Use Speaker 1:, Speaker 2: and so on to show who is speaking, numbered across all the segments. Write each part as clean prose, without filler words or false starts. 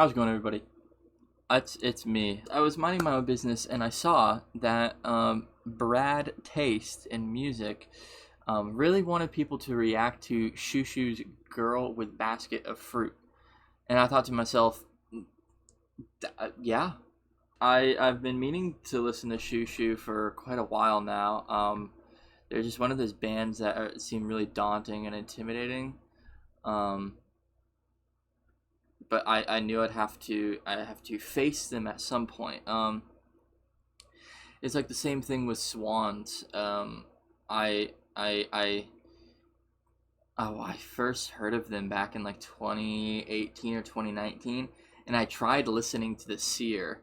Speaker 1: How's it going, everybody? It's me. I was minding my own business and I saw that Brad Taste in music really wanted people to react to Shoo Shoo's Girl with Basket of Fruit. And I thought to myself, yeah. I've been meaning to listen to Shoo Shoo for quite a while now. They're just one of those bands that seem really daunting and intimidating. Um, but I knew I have to face them at some point. It's like the same thing with Swans. I I first heard of them back in like 2018 or 2019, and I tried listening to the Seer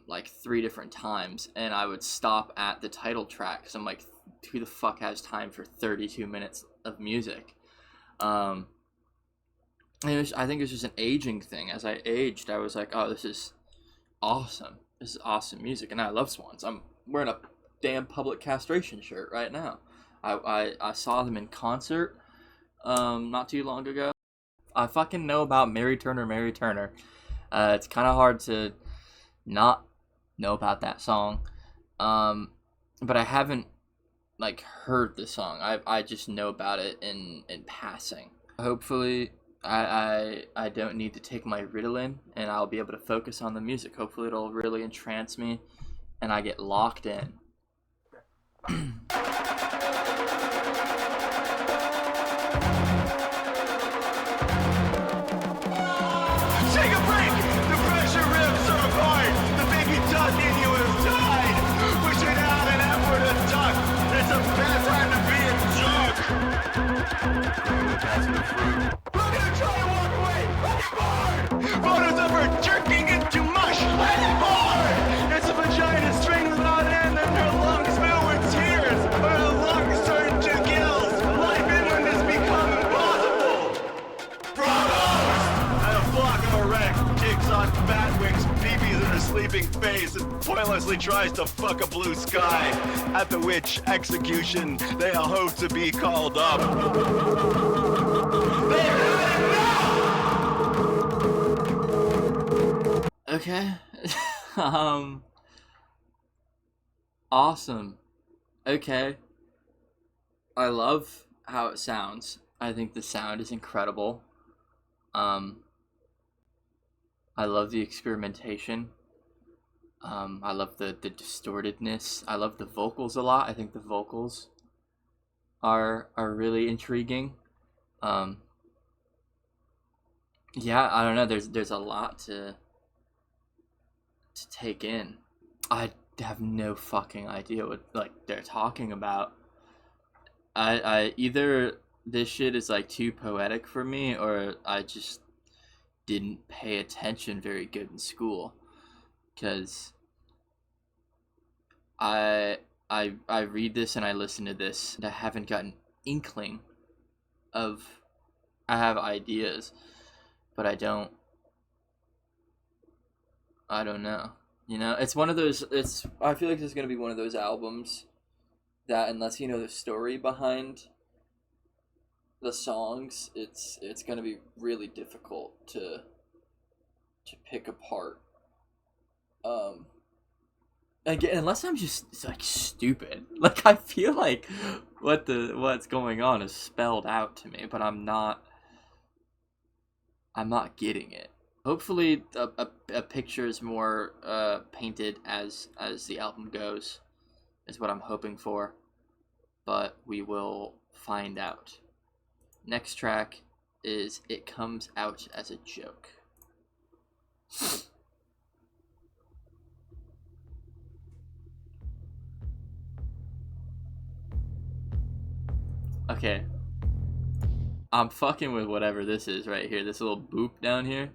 Speaker 1: like three different times, and I would stop at the title track because I'm like, who the fuck has time for 32 minutes of music? Um, I think it was just an aging thing. As I aged, I was like, oh, this is awesome. This is awesome music, and I love Swans. I'm wearing a damn public castration shirt right now. I saw them in concert not too long ago. I fucking know about Mary Turner, Mary Turner. It's kind of hard to not know about that song. But I haven't like heard the song. I just know about it in passing. Hopefully I don't need to take my Ritalin and I'll be able to focus on the music. Hopefully it'll really entrance me and I get locked in.
Speaker 2: Take a break! The pressure rips are apart! The baby duck in you is tied! Pushing out an effort to duck! It's a bad time to be a duck! We're gonna try to walk away! Anymore! Photos of her jerking into mush! Anymore! It's a vagina string without end and her lungs fill with tears! Her lungs turn to gills! Life in one has become impossible! And a flock of a wreck takes on Batwick's peepees in her sleeping face and pointlessly tries to fuck a blue sky, at the which execution they all hope to be called up. They have it now!
Speaker 1: Okay. Awesome. Okay. I love how it sounds. I think the sound is incredible. I love the experimentation. I love the distortedness. I love the vocals a lot. I think the vocals are really intriguing. Yeah, I don't know. There's a lot to take in. I have no fucking idea what like they're talking about. I either this shit is like too poetic for me or I just didn't pay attention very good in school, because I read this and I listen to this and I haven't got an inkling of, I have ideas but I don't know. You know, it's one of those, I feel like this is going to be one of those albums that unless you know the story behind the songs, it's going to be really difficult to pick apart. Again, unless I'm just like stupid. Like I feel like what's going on is spelled out to me, but I'm not getting it. Hopefully a picture is more painted as the album goes, is what I'm hoping for, but we will find out. Next track is It Comes Out as a Joke. Okay. I'm fucking with whatever this is right here. This little boop down here.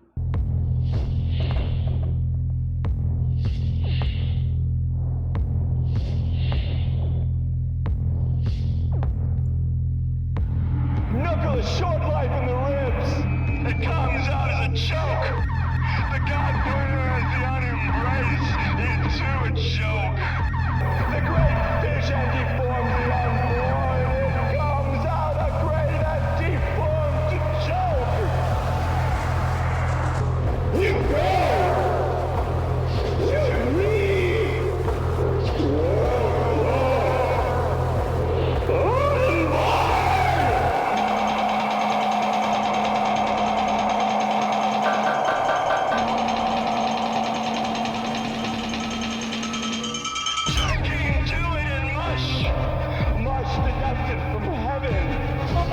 Speaker 2: Knuckle a short life in the ribs. It comes out as a choke. The god burner as the unembrace into a joke. The great fish and deforms the unborn. It comes out a great and deformed joke. Turkey to it and mush. Mush deducted from heaven. My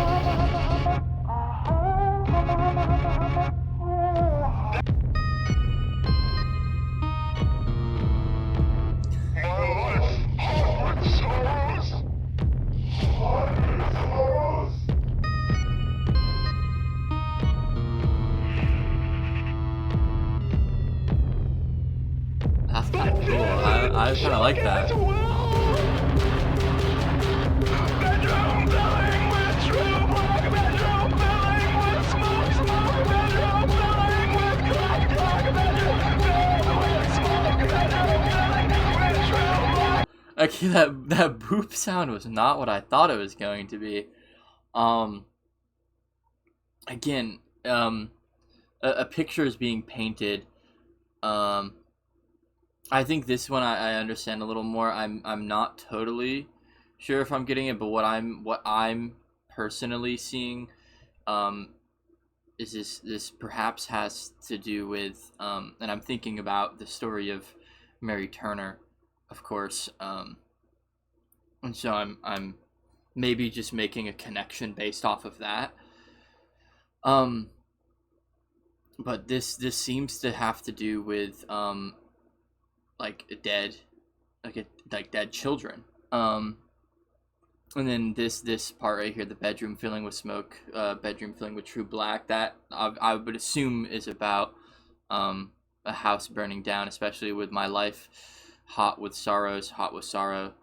Speaker 2: life, hot with sorrows. Hot with sorrows.
Speaker 1: That's kind of cool. I kind of like that.
Speaker 2: Bedroom filling with true black. Bedroom filling with smoke, smoke. Bedroom filling with crack, crack. Bedroom filling with smoke. Bedroom filling with true black.
Speaker 1: Okay, that boop sound was not what I thought it was going to be. Again, a picture is being painted. I think this one I understand a little more. I'm not totally sure if I'm getting it, but what I'm personally seeing, is this perhaps has to do with, and I'm thinking about the story of Mary Turner, of course, and so I'm maybe just making a connection based off of that. Um, but this seems to have to do with like dead, like dead children. And then this part right here, the bedroom filling with smoke, bedroom filling with true black. That I would assume is about a house burning down, especially with my life hot with sorrows, hot with sorrow.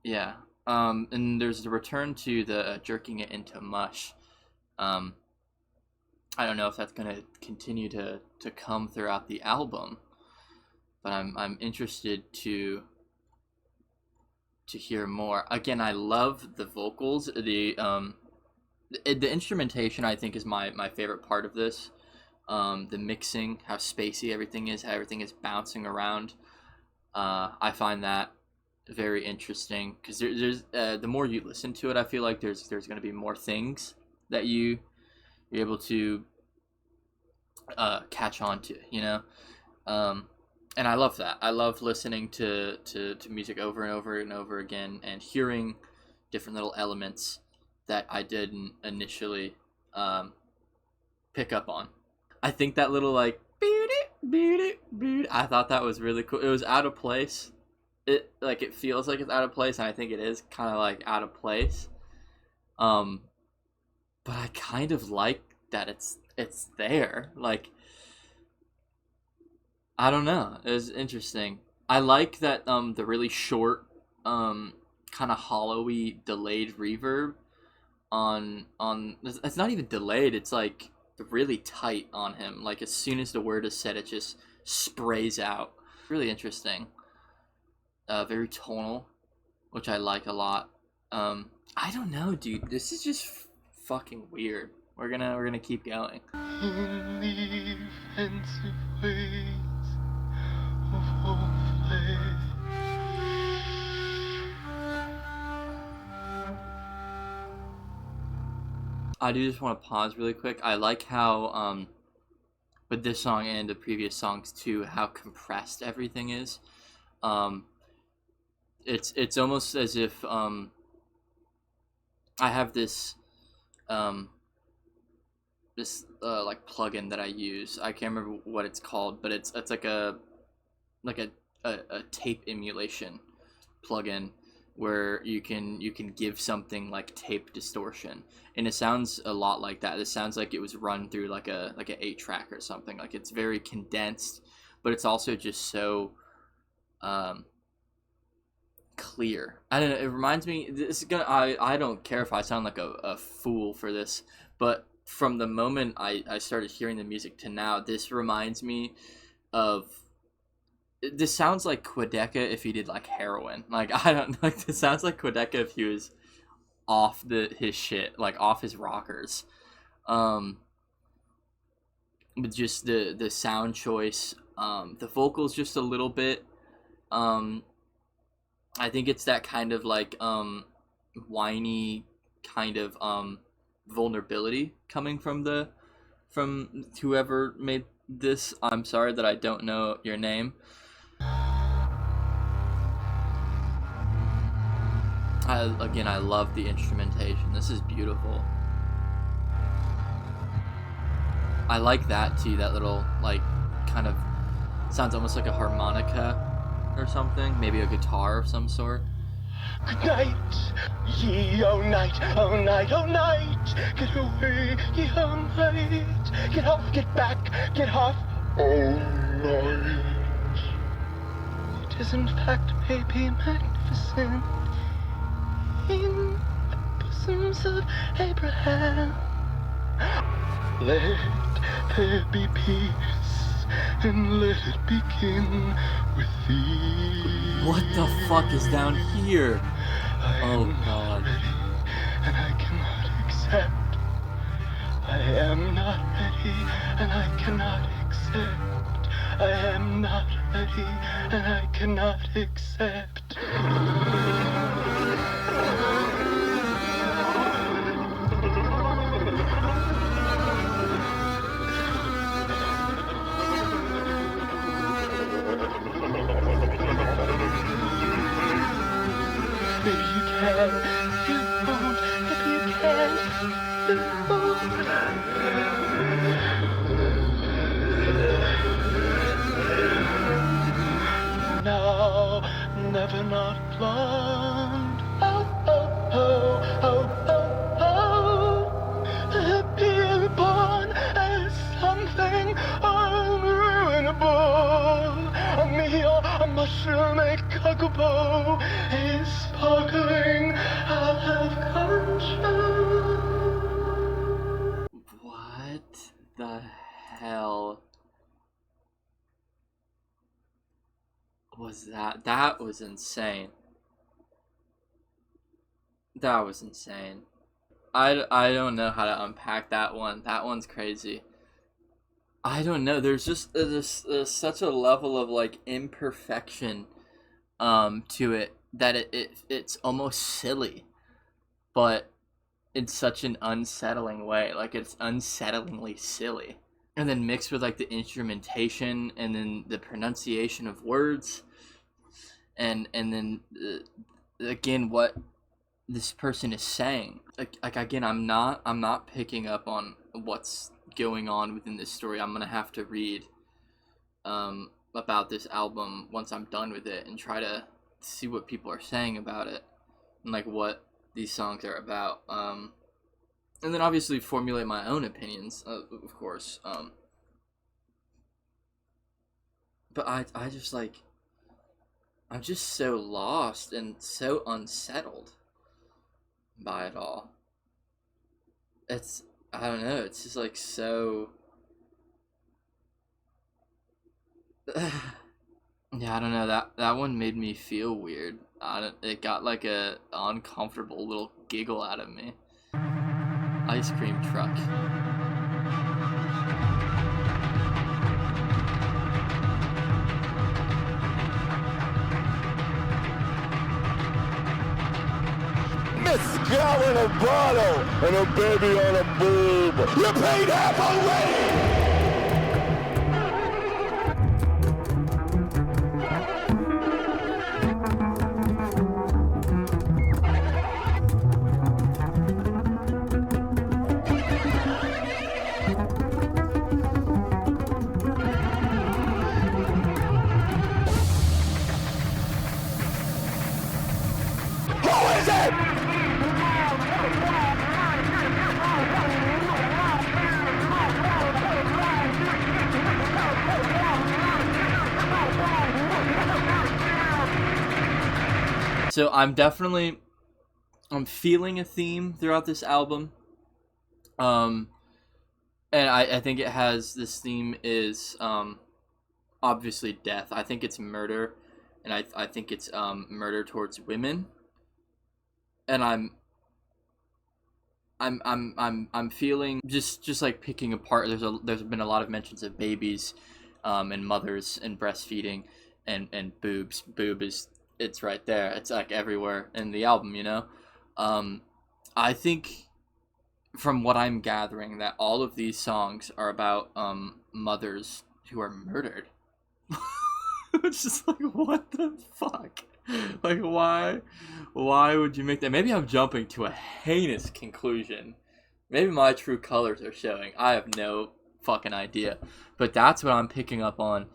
Speaker 1: Yeah. And there's the return to the jerking it into mush. I don't know if that's gonna continue to come throughout the album, but I'm interested to hear more. Again, I love the vocals. The instrumentation I think is my favorite part of this. The mixing, how spacey everything is, how everything is bouncing around. I find that very interesting because there's the more you listen to it, I feel like there's going to be more things that you're able to catch on to, you know. And I love that. I love listening to music over and over and over again and hearing different little elements that I didn't initially pick up on. I think that little like I thought that was really cool. It was out of place. It feels like it's out of place, and I think it is kind of like out of place. But I kind of like that it's there. Like, I don't know. It was interesting. I like that the really short kind of hollowy delayed reverb on it's not even delayed. It's like really tight on him. Like as soon as the word is said, it just sprays out. Really interesting. Very tonal, which I like a lot. I don't know, dude. This is just fucking weird. We're gonna keep going.
Speaker 2: Leave pensive ways of flesh.
Speaker 1: I do just want to pause really quick. I like how with this song and the previous songs too, how compressed everything is. It's almost as if I have this like plugin that I use. I can't remember what it's called, but it's like a tape emulation plugin where you can give something like tape distortion, and it sounds a lot like that. It sounds like it was run through like a 8-track or something. Like it's very condensed, but it's also just so clear. I don't know, it reminds me, this is gonna I don't care if I sound like a fool for this, but from the moment I started hearing the music to now, this reminds me of, this sounds like Quedeca if he did like heroin. Like, I don't, like, this sounds like Quedeca if he was off his shit, like off his rockers. with just the sound choice, the vocals just a little bit. I think it's that kind of like whiny kind of vulnerability coming from whoever made this. I'm sorry that I don't know your name. I love the instrumentation. This is beautiful. I like that too, that little, like, kind of sounds almost like a harmonica or something. Maybe a guitar of some sort.
Speaker 2: Good night, ye oh night, oh night, oh night. Get away, ye oh night. Get off, get back, get off, oh night. It is in fact maybe magnificent in the bosoms of Abraham. Let there be peace, and let it begin with thee.
Speaker 1: What the fuck is down here? Oh god.
Speaker 2: Ready, and I cannot accept. I am not ready, and I cannot accept. I am not ready, and I cannot accept. Maybe you can, you won't. Maybe you can, you won't. Now, never not blonde. Oh, oh, oh, oh, oh, oh. Being born as something unruinable. A meal, a mushroom, a cockabo is sparkling out of control.
Speaker 1: What the hell was that? That was insane. That was insane. I don't know how to unpack that one. That one's crazy. I don't know. There's just there's such a level of like imperfection to it that it's almost silly, but in such an unsettling way. Like, it's unsettlingly silly. And then mixed with like the instrumentation and then the pronunciation of words, and then again what this person is saying. Like again, I'm not picking up on what's going on within this story. I'm gonna have to read about this album once I'm done with it and try to see what people are saying about it and like what these songs are about. And then obviously formulate my own opinions, of course. But I just like, I'm just so lost and so unsettled by it all. It's, I don't know, it's just like so yeah, I don't know, that one made me feel weird. It got like a uncomfortable little giggle out of me. Ice cream truck.
Speaker 3: Mezcal in a bottle and a baby on a boob. You paid half already! Who is it?
Speaker 1: So I'm feeling a theme throughout this album. And I think it has, this theme is obviously death. I think it's murder, and I think it's murder towards women. And I'm feeling just like picking apart. There's been a lot of mentions of babies, and mothers and breastfeeding, and boobs. It's right there. It's like everywhere in the album, you know. I think from what I'm gathering that all of these songs are about mothers who are murdered. It's just like, what the fuck? Like, why would you make that? Maybe I'm jumping to a heinous conclusion. Maybe my true colors are showing. I have no fucking idea. But that's what I'm picking up on.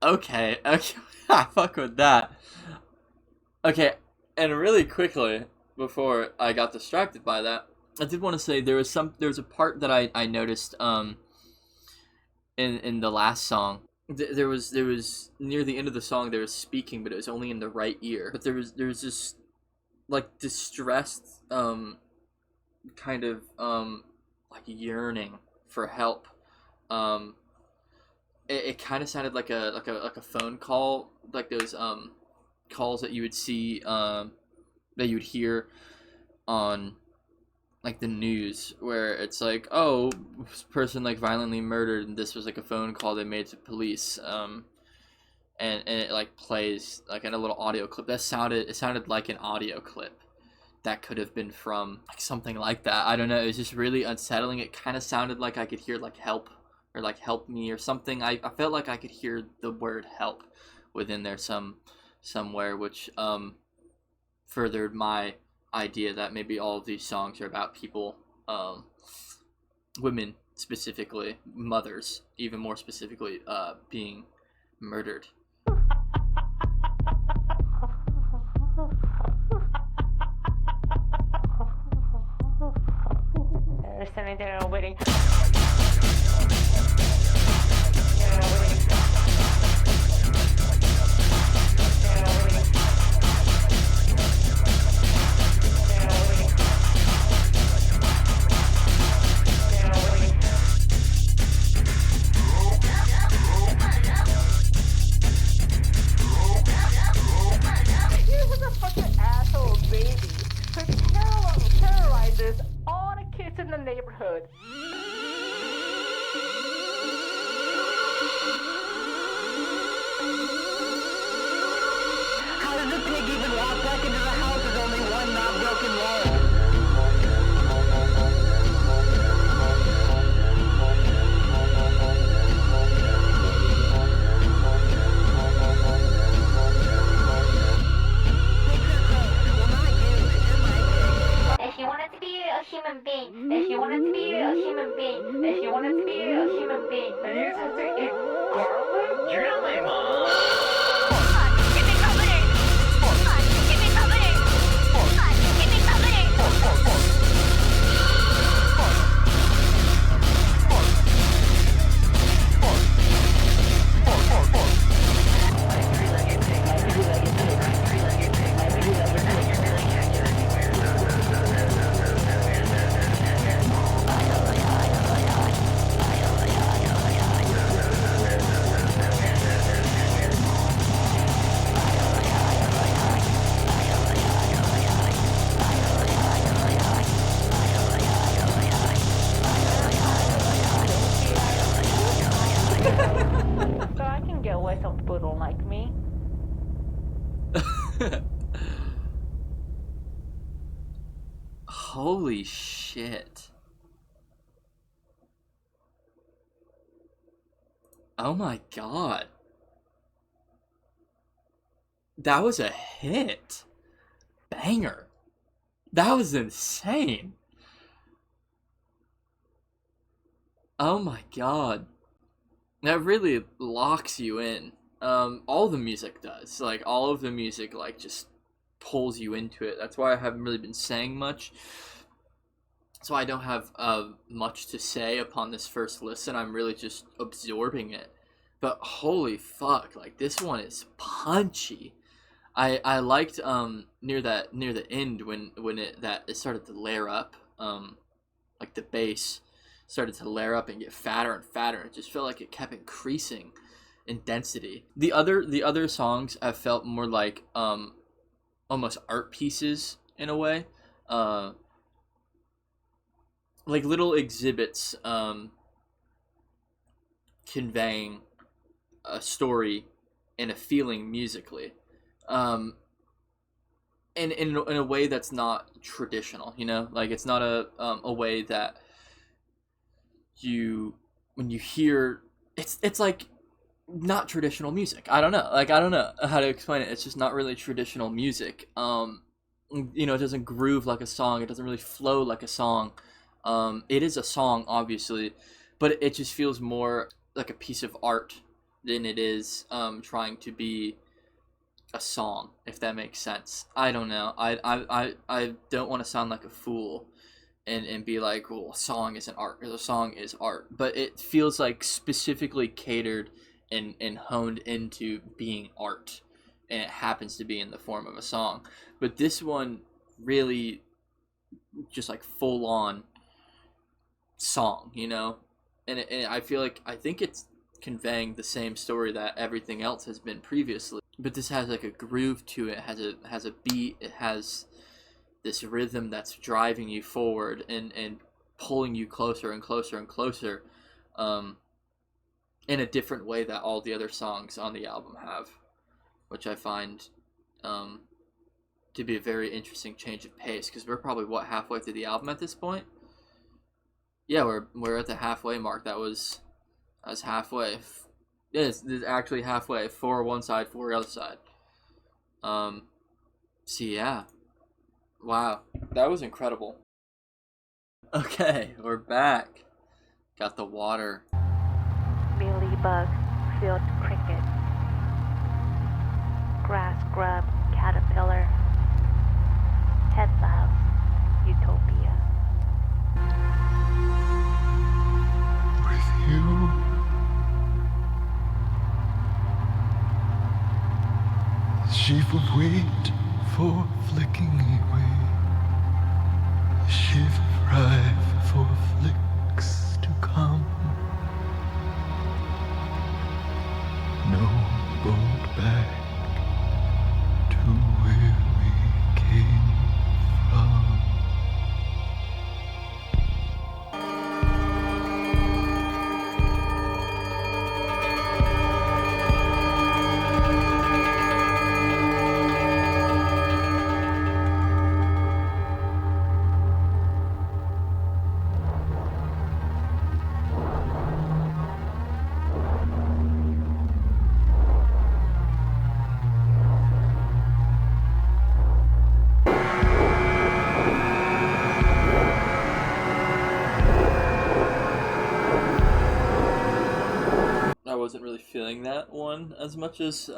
Speaker 1: Okay, fuck with that. Okay, and really quickly, before I got distracted by that, I did want to say there was a part that I noticed in the last song. There was near the end of the song there was speaking, but it was only in the right ear. But there was this like distressed kind of like yearning for help. It kind of sounded like a phone call, like those calls that you would see that you would hear on like the news, where it's like, oh, this person like violently murdered, and this was like a phone call they made to police, and it like plays like in a little audio clip. It sounded like an audio clip that could have been from like something like that. I don't know, it was just really unsettling. It kind of sounded like I could hear like help, or like help me or something. I felt like I could hear the word help within there somewhere, which furthered my idea that maybe all of these songs are about people, women specifically, mothers even more specifically, being murdered.
Speaker 4: They're standing there and waiting. Terrorizes all the kids in the neighborhood. How does the pig even walk back into the house? There's only one not broken wall.
Speaker 5: If you wanted to be a human being, if you wanted to be a human being, if you wanted to be a human being, then you have to eat garlic. Really, Mom? Give me something. Give me something. Give me something. So I can get away some people don't like me.
Speaker 1: Holy shit. Oh my god. That was a hit. Banger. That was insane. Oh my god. That really locks you in. All the music does. Like, all of the music, like, just pulls you into it. That's why I haven't really been saying much. So I don't have much to say upon this first listen. I'm really just absorbing it. But holy fuck, like, this one is punchy. I liked near the end when it started to layer up, like the bass started to layer up and get fatter and fatter. It just felt like it kept increasing, density. The other songs I felt more like almost art pieces in a way, like little exhibits conveying a story and a feeling musically, and in a way that's not traditional, you know, like it's not a way that when you hear it's like not traditional music. I don't know how to explain it. It's just not really traditional music. You know, it doesn't groove like a song. It doesn't really flow like a song. It is a song, obviously, but it just feels more like a piece of art than it is trying to be a song, if that makes sense. I don't know. I don't want to sound like a fool and be like, well, a song isn't art, because a song is art. But it feels like specifically catered and honed into being art, and it happens to be in the form of a song. But this one really just like full on song, you know, and I think it's conveying the same story that everything else has been previously, but this has like a groove to it, has a beat, it has this rhythm that's driving you forward and pulling you closer and closer and closer, in a different way that all the other songs on the album have, which I find to be a very interesting change of pace, because we're probably halfway through the album at this point. Yeah, we're at the halfway mark. That was halfway. Yeah, it's actually halfway. 4 one side, 4 the other side. So yeah, wow, that was incredible. Okay, we're back. Got the water.
Speaker 6: Mealybug, field cricket, grass grub, caterpillar, Tesla house, utopia.
Speaker 3: With you, the sheep would wait for flicking away. The sheep arrive for flicks to come. No boat back to where we came from.
Speaker 1: I wasn't really feeling that one as much as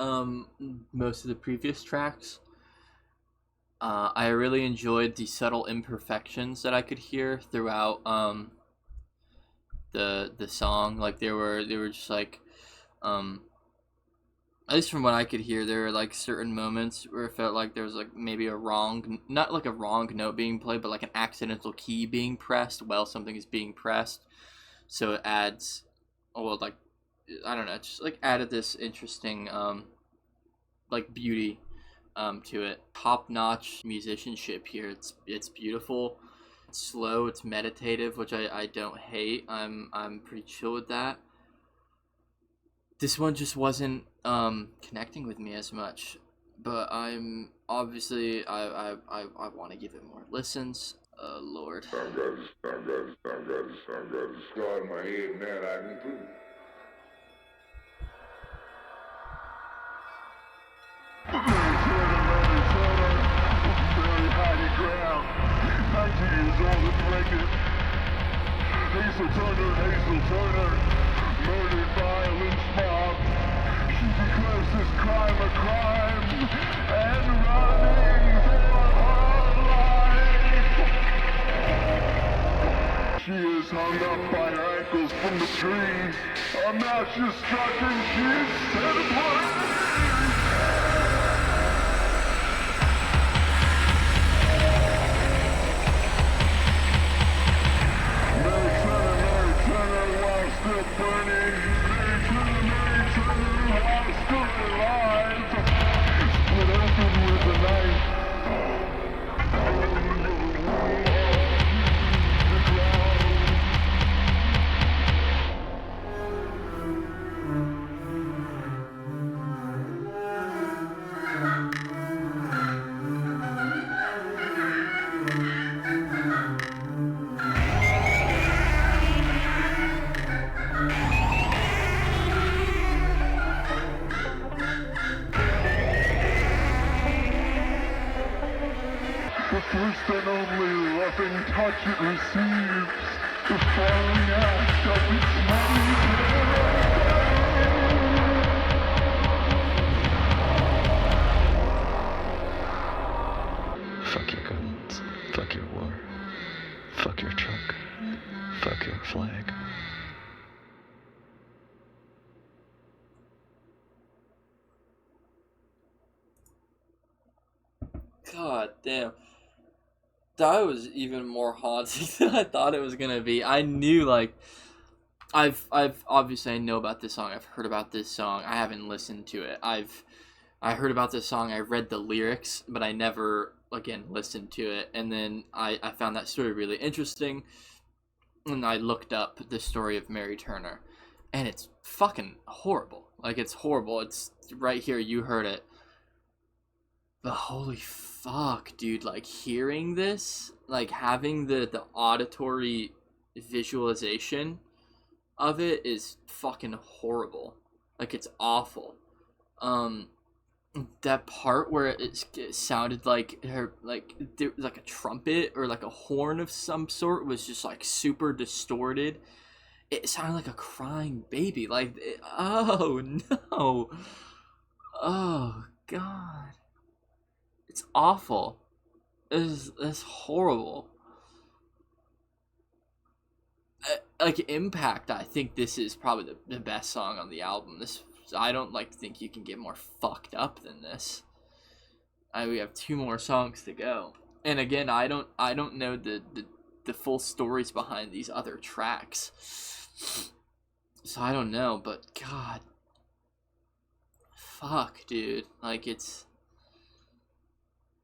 Speaker 1: most of the previous tracks. I really enjoyed the subtle imperfections that I could hear throughout the song. Like they were just like, at least from what I could hear, there were like certain moments where it felt like there was like maybe not like a wrong note being played, but like an accidental key being pressed while something is being pressed. So it adds, like, I don't know, just like added this interesting like beauty to it. Top-notch musicianship here. It's beautiful. It's slow, it's meditative, which I don't hate. I'm pretty chill with that. This one just wasn't connecting with me as much, but I'm obviously I want to give it more listens. Lord.
Speaker 3: I'm ready. Start in my head now, I can prove. Hazel Turner, murdered by a lynch mob. She declares this crime a crime and running for her life. She is hung up by her ankles from the tree. Her mouth is stuck and she's set ablaze. Still burning, Mary Turner, The first and only loving touch it receives, the following act of its mighty
Speaker 7: Fuck your guns. Fuck your war. Fuck your truck. Fuck your flag.
Speaker 1: God damn. That was even more haunting than I thought it was gonna be. I knew, like, I've obviously I know about this song. I've heard about this song. I haven't listened to it. I heard about this song. I read the lyrics, but I never again listened to it. And then I found that story really interesting, and I looked up the story of Mary Turner, and it's fucking horrible. Like, it's horrible. It's right here. You heard it. But holy fuck, dude, like, hearing this, like, having the auditory visualization of it is fucking horrible. Like, it's awful. That part where it sounded like her, like, there was like a trumpet or like a horn of some sort was just like super distorted. It sounded like a crying baby. Like, oh no. Oh god. It's awful. It's horrible. Like, Impact, I think this is probably the best song on the album. I don't think you can get more fucked up than this. We have 2 more songs to go, and again, I don't know the full stories behind these other tracks, so I don't know. But god, fuck, dude, like,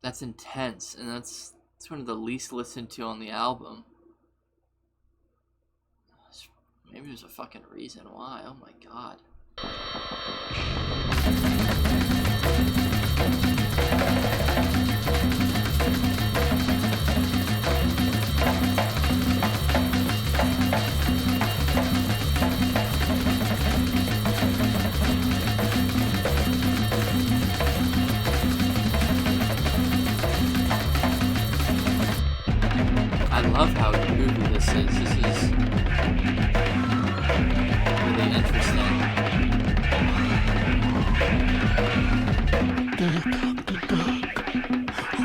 Speaker 1: that's intense, and that's one of the least listened to on the album. Maybe there's a fucking reason why. Oh my god. I love how groovy this is. This is really interesting.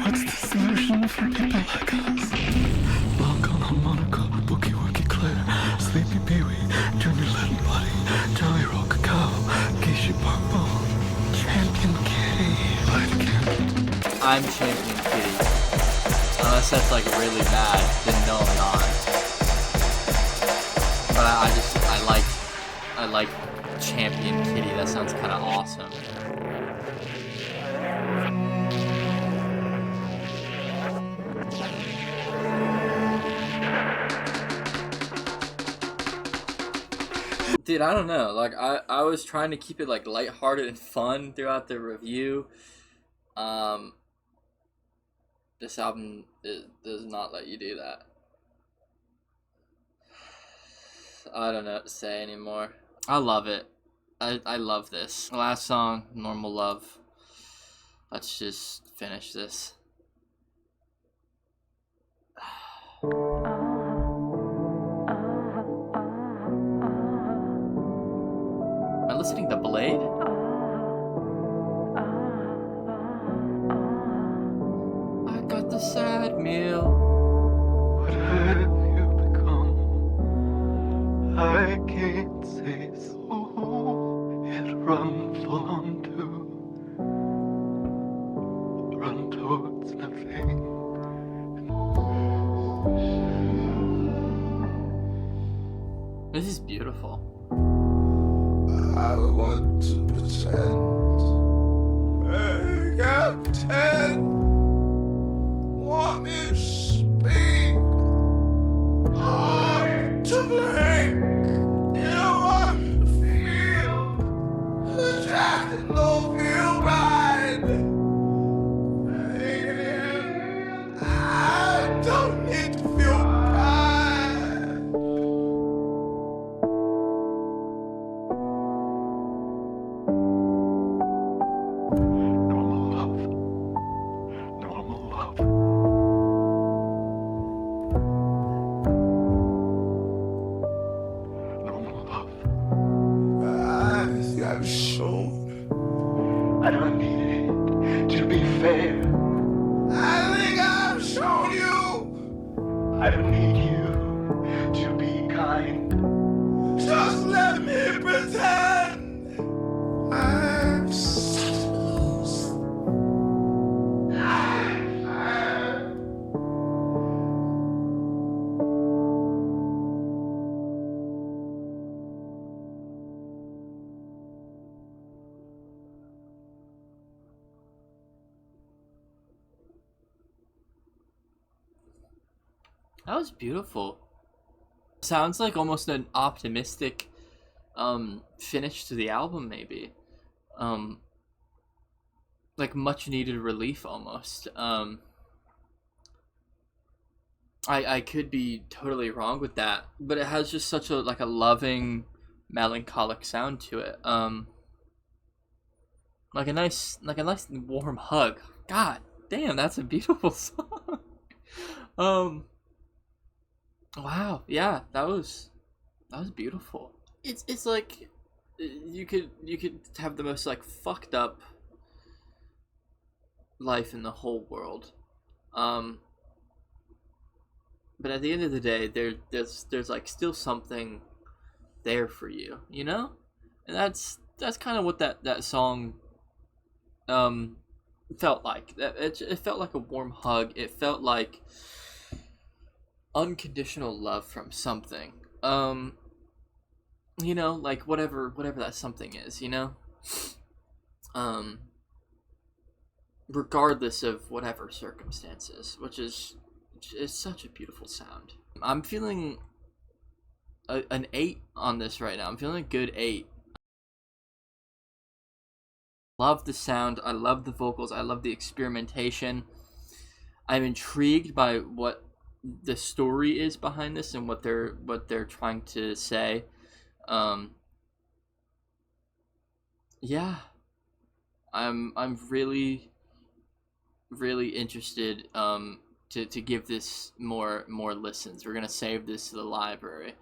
Speaker 8: What's the solution for people like us? Long on harmonica, bookie wookie Claire, Sleepy Pee-wee, Junior Little Buddy, Jolly Roll Cacao, Geisha Bonbon, Champion Kitty, Light Camp.
Speaker 1: I'm Champion Kitty. Unless that's like really bad, then no, I'm not. But I like Champion Kitty. That sounds kind of awesome. Dude, I don't know. Like, I was trying to keep it like lighthearted and fun throughout the review. This album does not let you do that. I don't know what to say anymore. I love it. I love this. Last song, Normal Love. Let's just finish this. Am I listening to Blade? I got the sad meal.
Speaker 8: What have you become? I can't say so. Yet run full on run towards nothing.
Speaker 1: This is beautiful.
Speaker 3: I want to pretend. I can't pretend. Want me to speak or to blink. You want to feel the track that don't feel right. I don't need to feel pride.
Speaker 8: Normal love.
Speaker 2: I don't need you to be kind. Just let me pretend I'm
Speaker 1: That was beautiful. Sounds like almost an optimistic finish to the album, maybe. Like much needed relief almost. I could be totally wrong with that, but it has just such a like a loving, melancholic sound to it. Like a nice warm hug. God damn, that's a beautiful song. Wow, yeah, that was beautiful. It's like you could have the most like fucked up life in the whole world. But at the end of the day, there's like still something there for you, you know? And that's kind of what that song felt like. It felt like a warm hug. It felt like unconditional love from something. You know, like whatever that something is, you know? Regardless of whatever circumstances, which is such a beautiful sound. I'm feeling an 8 on this right now. I'm feeling a good 8. Love the sound. I love the vocals. I love the experimentation. I'm intrigued by what the story is behind this and what they're trying to say. Yeah, I'm really interested to give this more listens. We're gonna save this to the library.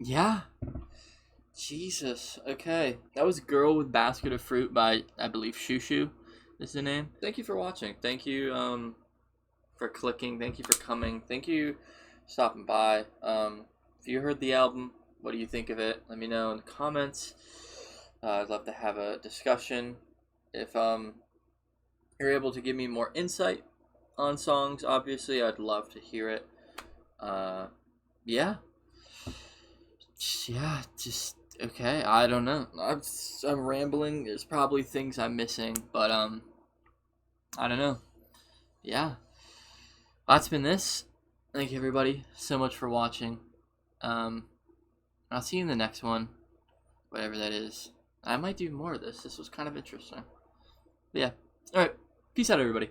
Speaker 1: Yeah. Jesus. Okay. That was Girl with Basket of Fruit by, I believe, Shushu is the name. Thank you for watching. Thank you for clicking. Thank you for coming. Thank you for stopping by. If you heard the album, what do you think of it? Let me know in the comments. I'd love to have a discussion. If you're able to give me more insight on songs, obviously, I'd love to hear it. Yeah. Yeah, just okay. I don't know. I'm rambling. There's probably things I'm missing, but I don't know. Yeah, that's been this. Thank you everybody so much for watching. I'll see you in the next one, whatever that is. I might do more of this. This was kind of interesting. But yeah. All right. Peace out, everybody.